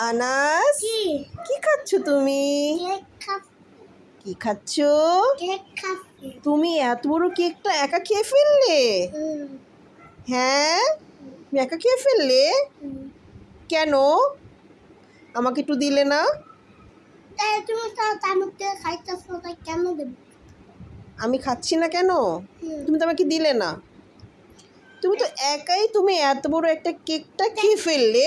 আনাস, কি খাচ্ছ তুমি? কি খাচ্ছ তুমি? এত বড় কেকটা একা খেয়ে ফেললে? হ্যাঁ, তুমি একা খেয়ে ফেললে? কেন আমাকে একটু দিলে না? আমি খাচ্ছি না কেন? তুমি তো আমাকে দিলে না। তুমি তো একাই তুমি এত বড় একটা কেকটা খেয়ে ফেললে।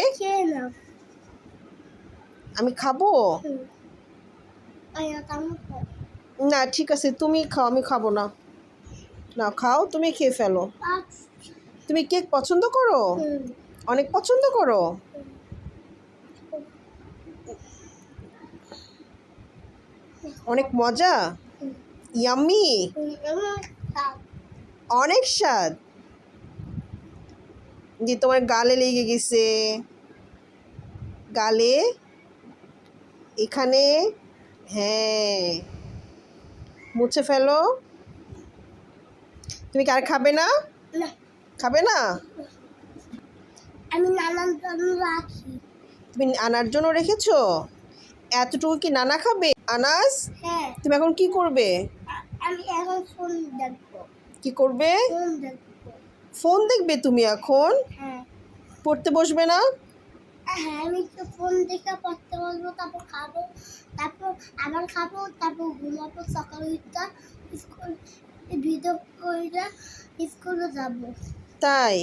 আমি খাবো না? ঠিক আছে, তুমি খাও, আমি খাবো না। না খাও, তুমি খেয়ে ফেলো। তুমি কেক পছন্দ করো? অনেক পছন্দ করো? অনেক মজা, ইয়াম্মি, অনেক স্বাদ। যে তোমার গালে লেগে গেছে, গালে, এখানে। হ্যাঁ, মুছে ফেলো। তুমি কি আর খাবে না? খাবে না? আমি নানার জন্য রাখি। তুমি আনার জন্য রেখেছো? এতটুকু কি নানা খাবে? আনাস, হ্যাঁ, তুমি এখন কি করবে? আমি এখন ফোন দেখবো। কি করবে? ফোন দেখবো। ফোন দেখবে তুমি এখন? হ্যাঁ, পড়তে বসবে না? হ্যাঁ, আমি তো ফোন দেখে পড়তে বসবো, তারপর খাবো, তারপর আবার খাবো, তারপর ঘুমাবো, সকালে উঠা স্কুল ভিডিও করে স্কুলে যাবো। তাই?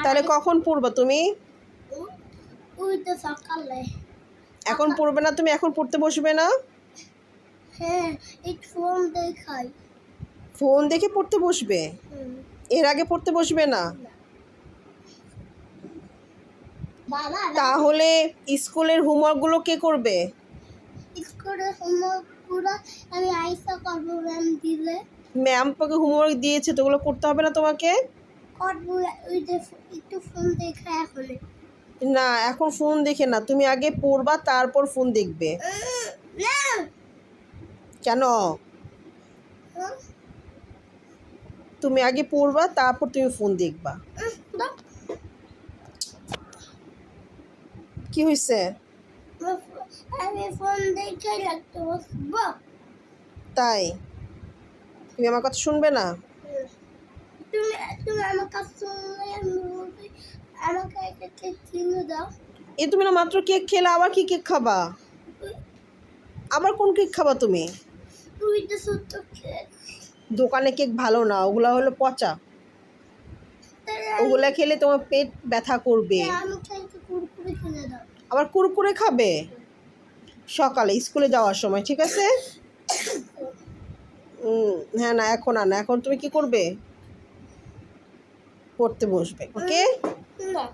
তাহলে কখন পড়বা তুমি? ওই তো সকালে। এখন পড়বে না তুমি? এখন পড়তে বসবে না? হ্যাঁ, এই ফোন দেখাই। ফোন দেখে পড়তে বসবে? এর আগে পড়তে বসবে না? বাবা, তাহলে স্কুলের হোমওয়ার্কগুলো কে করবে? স্কুলের হোমওয়ার্কগুলো আমি আইসা করবো, ম্যাম দিলে। ম্যাম তোকে হোমওয়ার্ক দিয়েছে, তো ওগুলো করতে হবে না তোমাকে? করবো, ওই যে একটু ফোন দেখা এখন। না, এখন ফোন দেখে না, তুমি আগে পড়বা তারপর ফোন দেখবে। না, কেন? তুমি আগে পড়বা তারপর তুমি ফোন দেখবা। কি হয়েছে? আমি ফোন দেখে রাখতে বসবো। তাই? তুমি আমার কথা শুনবে না? তুমি তুমি আমার কাছে শুনলে আমি বলবি আমাকে একটা কেক কিনে দাও। তুমি না মাত্র কেক খেলে, আবার কি কেক খাবা? আবার কোন কেক খাবা তুমি? তুই তো ছোট্ট কেক। দোকানে কেক ভালো না, ওগুলা হলো পচা। ওগুলা খেলে তোমার পেট ব্যথা করবে। আমাকে একটা কুরকুরে কিনে দাও। আবার কুরকুরে খাবে সকালে স্কুলে যাওয়ার সময়? ঠিক আছে। হ্যাঁ, না এখন আনা। এখন তুমি কি করবে? পড়তে বসবে, ওকে? না।